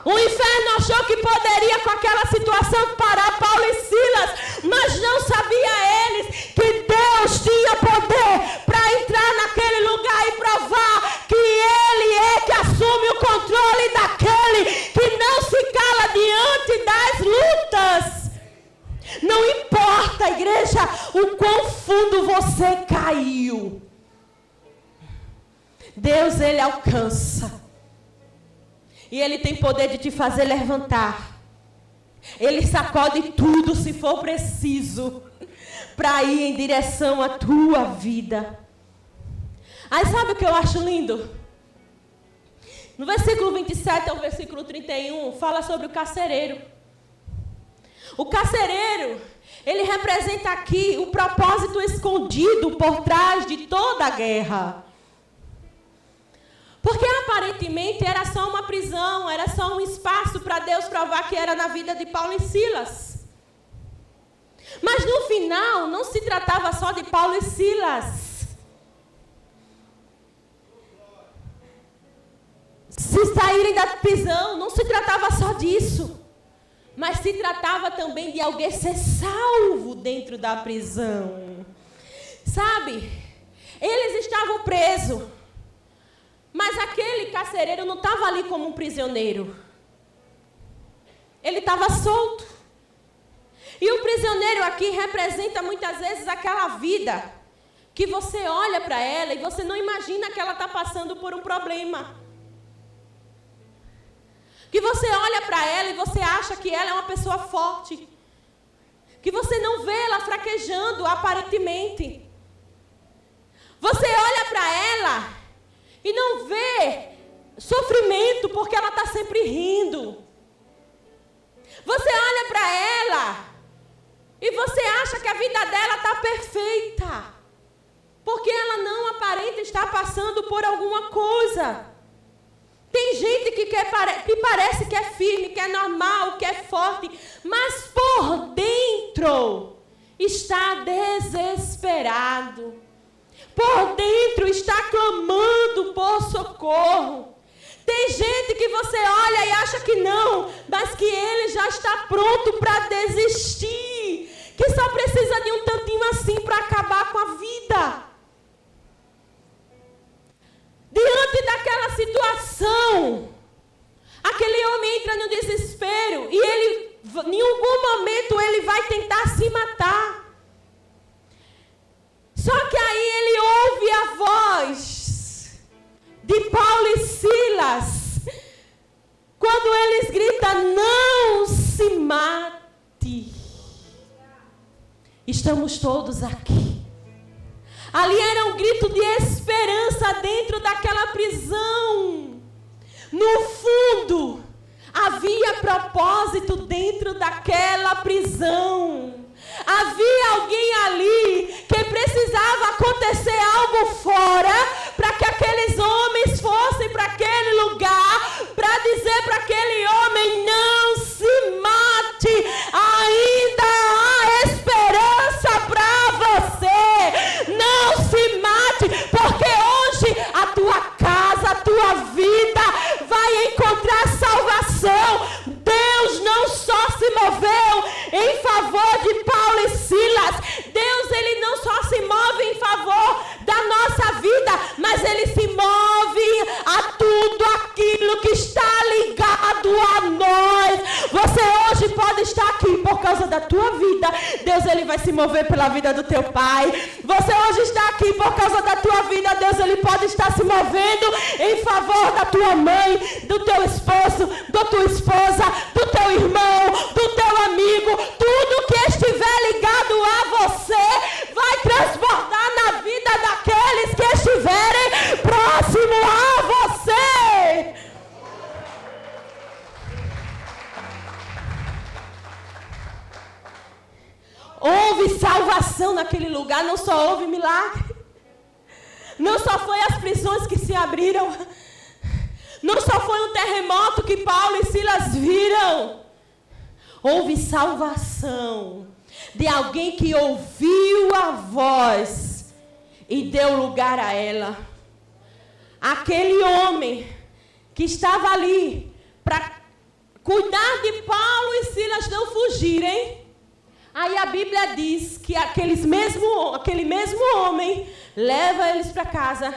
Speaker 2: O inferno achou que poderia com aquela situação parar Paulo e Silas, mas não sabia eles que Deus tinha poder para entrar naquele lugar e provar que Ele é que assume o controle daquele que não se cala diante das lutas. Não importa, igreja, o quão fundo você caiu. Deus, Ele alcança. E Ele tem poder de te fazer levantar. Ele sacode tudo se for preciso para ir em direção à tua vida. Aí sabe o que eu acho lindo? No versículo 27 ao versículo 31, fala sobre o carcereiro. O carcereiro, ele representa aqui o propósito escondido por trás de toda a guerra. Porque aparentemente era só uma prisão, era só um espaço para Deus provar que era na vida de Paulo e Silas. Mas no final não se tratava só de Paulo e Silas. saírem da prisão, não se tratava só disso, mas se tratava também de alguém ser salvo dentro da prisão. Sabe, eles estavam presos, mas aquele carcereiro não estava ali como um prisioneiro. Ele estava solto. E o prisioneiro aqui representa muitas vezes aquela vida que você olha para ela e você não imagina que ela está passando por um problema. Que você olha para ela e você acha que ela é uma pessoa forte. Que você não vê ela fraquejando aparentemente. Você olha para ela e não vê sofrimento porque ela está sempre rindo. Você olha para ela e você acha que a vida dela está perfeita. Porque ela não aparenta estar passando por alguma coisa. Tem gente que parece que é firme, que é normal, que é forte, mas por dentro está desesperado. Por dentro está clamando por socorro. Tem gente que você olha e acha que não, mas que ele já está pronto para desistir. Que só precisa de um tantinho assim para acabar com a vida. Diante daquela situação, aquele homem entra no desespero e ele, em algum momento, ele vai tentar se matar. Só que aí ele ouve a voz de Paulo e Silas, quando eles gritam, não se mate. Estamos todos aqui. Ali era um grito de esperança dentro daquela prisão. No fundo, havia propósito dentro daquela prisão. Havia alguém ali que precisava acontecer algo fora para que aqueles homens fossem para aquele lugar para dizer para aquele homem, não se mate, ainda há esperança para você. Não se mate, porque hoje a tua casa, a tua vida vai encontrar salvação. Deus não só se moveu em favor de Paulo e Silas. Deus, ele não só se move em favor da nossa vida, mas ele se move a tudo aquilo que está ligado a nós. Você hoje pode estar aqui por causa da tua vida. Deus, ele vai se mover pela vida do teu pai. Você hoje está aqui por causa da tua vida. Deus, ele pode estar se movendo em favor da tua mãe, do teu esposo, da tua esposa, do teu irmão, do teu amigo. Tudo que estiver ligado a você vai transbordar na vida daqueles que estiverem próximo a você. Houve salvação naquele lugar, não só houve milagre. Não só foi as prisões que se abriram. Não só foi um terremoto que Paulo e Silas viram. Houve salvação de alguém que ouviu a voz e deu lugar a ela. Aquele homem que estava ali para cuidar de Paulo e Silas não fugirem. Aí a Bíblia diz que aquele mesmo homem leva eles para casa,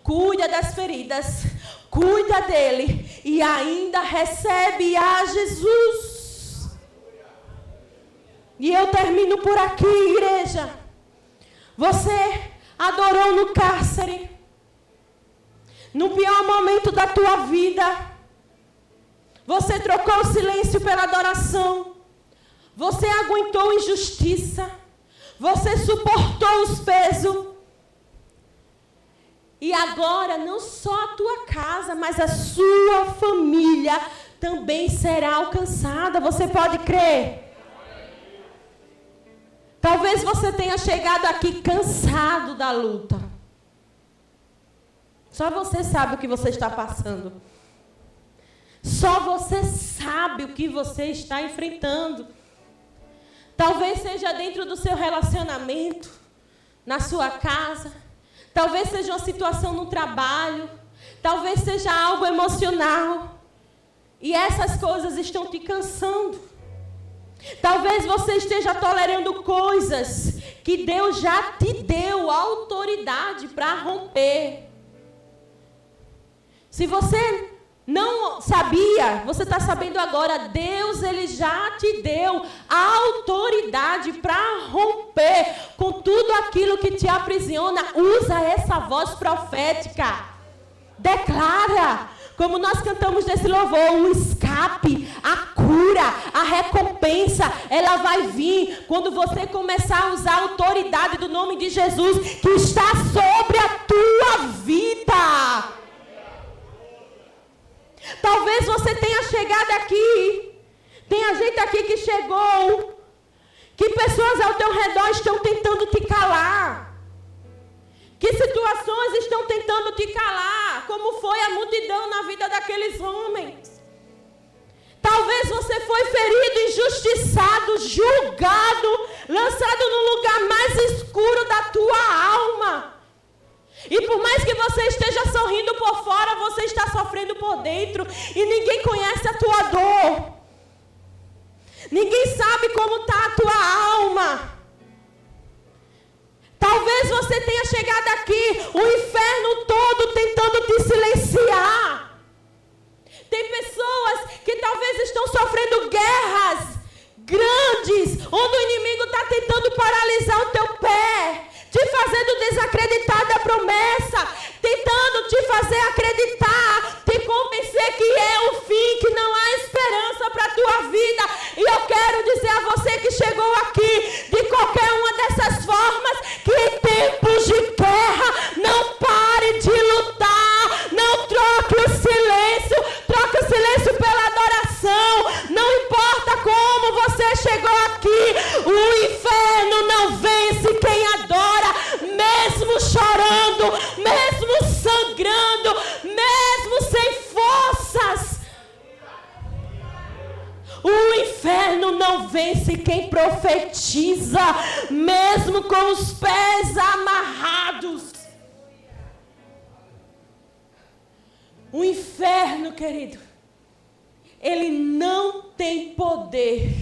Speaker 2: cuida das feridas, cuida dele e ainda recebe a Jesus. E eu termino por aqui, igreja. Você adorou no cárcere, no pior momento da tua vida. Você trocou o silêncio pela adoração. Você aguentou injustiça. Você suportou os pesos. E agora, não só a tua casa, mas a sua família também será alcançada. Você pode crer? Talvez você tenha chegado aqui cansado da luta. Só você sabe o que você está passando. Só você sabe o que você está enfrentando. Talvez seja dentro do seu relacionamento, na sua casa. Talvez seja uma situação no trabalho. Talvez seja algo emocional. E essas coisas estão te cansando. Talvez você esteja tolerando coisas que Deus já te deu autoridade para romper. Se você não sabia, você está sabendo agora. Deus, Ele já te deu autoridade para romper com tudo aquilo que te aprisiona. Usa essa voz profética. Declara. Como nós cantamos nesse louvor, o escape, a cura, a recompensa, ela vai vir quando você começar a usar a autoridade do nome de Jesus que está sobre a tua vida. Talvez você tenha chegado aqui, tem gente aqui que chegou, que pessoas ao teu redor estão tentando te calar. Que situações estão tentando te calar, como foi a multidão na vida daqueles homens. Talvez você foi ferido, injustiçado, julgado, lançado no lugar mais escuro da tua alma. E por mais que você esteja sorrindo por fora, você está sofrendo por dentro. E ninguém conhece a tua dor. Ninguém sabe como está a tua alma. Talvez você tenha chegado aqui, o inferno todo tentando te silenciar. Tem pessoas que talvez estão sofrendo guerras grandes, onde o inimigo está tentando paralisar o teu pé, te fazendo desacreditar da promessa, tentando te fazer acreditar, te convencer que é o fim, que não há esperança para a tua vida. E eu quero dizer a você que chegou aqui, de qualquer uma dessas formas, que em tempos de guerra, não pare de lutar, não troque o silêncio, troque o silêncio pela adoração. Não importa como você chegou aqui, o inferno não vence quem adora, mesmo chorando, mesmo sangrando, mesmo sem forças. O inferno não vence quem profetiza, mesmo com os pés amarrados. O inferno, querido, ele não tem poder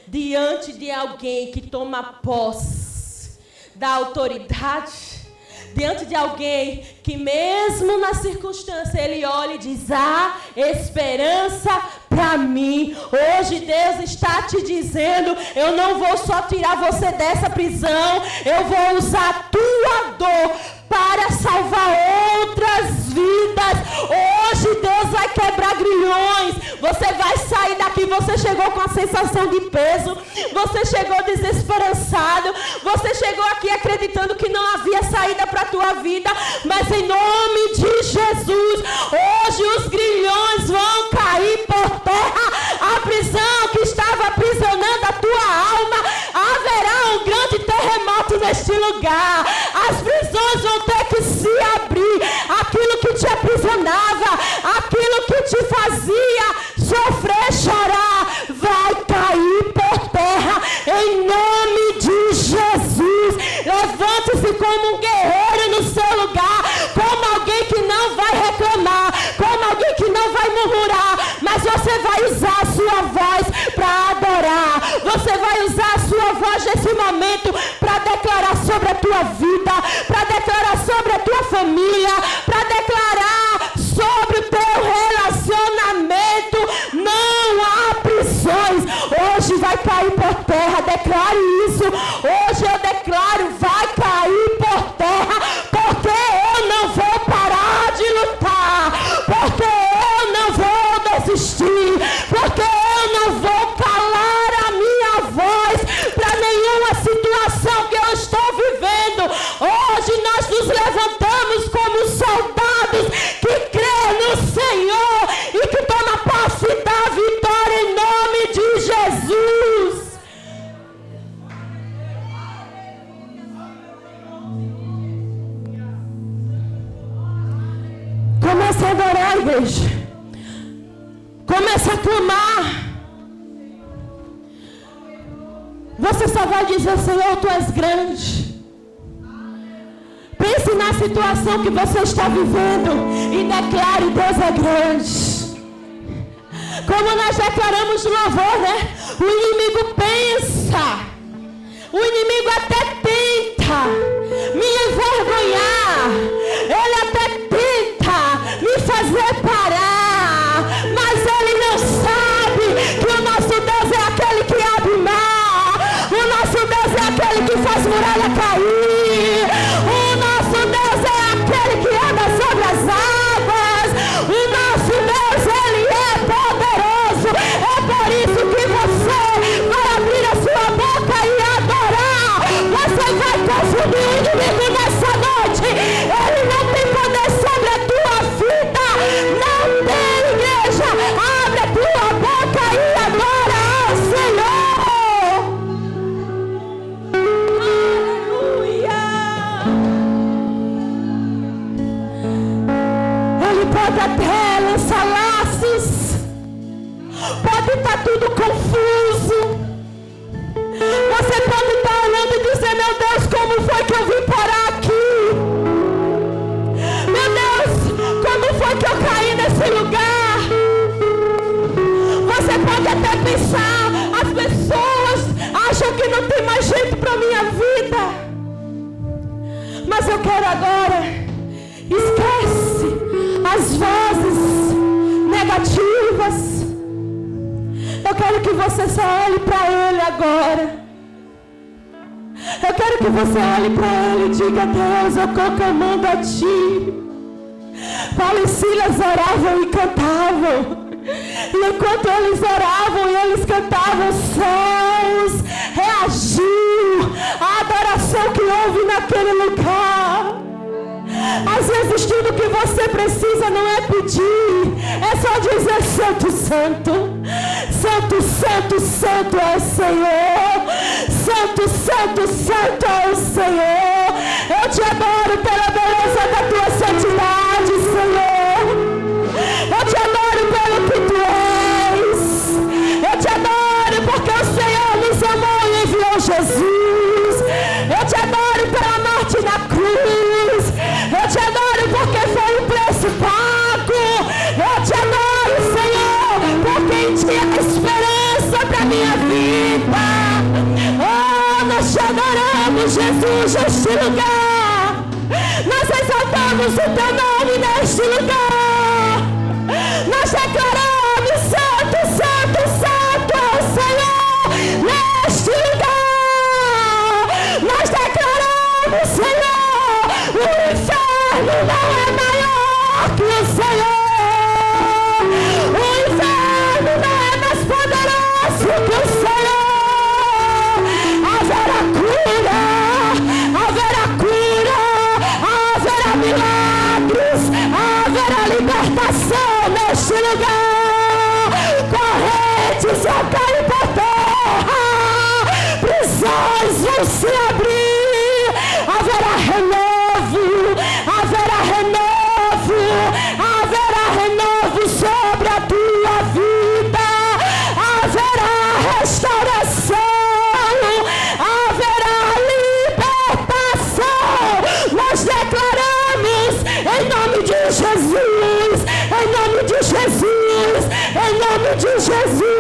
Speaker 2: diante de alguém que toma posse da autoridade, diante de alguém que mesmo na circunstância ele olha e diz: há esperança para mim. Hoje Deus está te dizendo: eu não vou só tirar você dessa prisão, eu vou usar a tua dor para salvar outras vidas. Hoje Deus vai quebrar grilhões. Você vai sair daqui. Você chegou com a sensação de peso, você chegou desesperançado, você chegou aqui acreditando que não havia saída para a tua vida, mas em nome de Jesus, hoje os grilhões vão cair por terra. A prisão que estava aprisionando a tua alma, haverá um grande terremoto neste lugar. As prisões vão ter que se abrir. Aquilo que te aprisionava, aquilo que te fazia sofrer, chorar, vai cair por terra em nome de Jesus. Levante-se como um guerreiro no seu lugar, como alguém que não vai reclamar, como alguém que não vai murmurar, mas você vai usar a sua voz para adorar. Você vai usar a sua voz nesse momento para declarar sobre a tua vida, para declarar sobre a tua família, para declarar sobre o teu relacionamento. Não há prisões. Hoje vai cair por terra. Declare isso. Hoje eu declaro: vai cair por terra, porque eu não vou parar de lutar, porque eu não vou desistir, porque eu não vou calar a minha voz para nenhuma situação que eu estou vivendo. Hoje nós nos levantamos como soldados que crê no Senhor e que toma posse da vitória em nome de Jesus. Comece a adorar, igreja. Comece a clamar. Você só vai dizer: Senhor, Tu és grande. Pense na situação que você está vivendo e declare: Deus é grande. Como nós declaramos no louvor, né? O inimigo pensa, o inimigo até tenta me envergonhar, ele até tenta me fazer parar, mas ele não sabe que o nosso Deus é aquele que abre mar, o nosso Deus é aquele que faz muralha cair, o nosso Deus é aquele que anda sobre as águas, o nosso Deus, ele é poderoso. É por isso que você vai abrir a sua boca e adorar, você vai confundir o inimigo nessa noite, ele não tem poder sobre a tua vida, não tem, igreja. Abre a tua boca e adora ao Senhor. Aleluia. Ele pode até lançar laços, pode estar tudo confuso, você pode estar olhando e dizer: meu Deus, como foi que eu vim parar aqui? Meu Deus, como foi que eu caí nesse lugar? Você pode até pensar: as pessoas acham que não tem mais jeito para minha vida. Mas eu quero agora, esquece as vozes negativas. Eu quero que você só olhe para Ele agora. Eu quero que você olhe para Ele e diga: Deus, eu estou clamando a Ti. Paulo e Silas oravam e cantavam. E enquanto eles oravam e eles cantavam, os céus reagiu à adoração que houve naquele lugar. Às vezes tudo que você precisa não é pedir, é só dizer: Santo, Santo, Santo, Santo, Santo é o Senhor, Santo, Santo, Santo é o Senhor. Eu te adoro pela beleza da tua santidade, Senhor. Eu te adoro pelo que tu és. Eu te adoro porque o Senhor nos amou e enviou Jesus. Eu te adoro pela morte na cruz. Eu te adoro porque foi um preço pago. Eu te adoro, Senhor, porque em Ti há esperança para minha vida. Oh, nós te adoramos, Jesus, neste lugar. Nós exaltamos o Teu nome neste lugar. Nós declaramos: Santo, Santo, Santo é o Senhor neste lugar. Nós declaramos, Senhor, o inferno não é maior que o Senhor. O inferno não é mais poderoso que o Senhor. Haverá cura, haverá cura, haverá milagres, haverá libertação neste lugar. Correntes vão cair por terra, prisões vão se abrir, haverá renovo, haverá renovo, haverá renovo sobre a tua vida, haverá restauração, haverá libertação. Nós declaramos em nome de Jesus, em nome de Jesus, em nome de Jesus.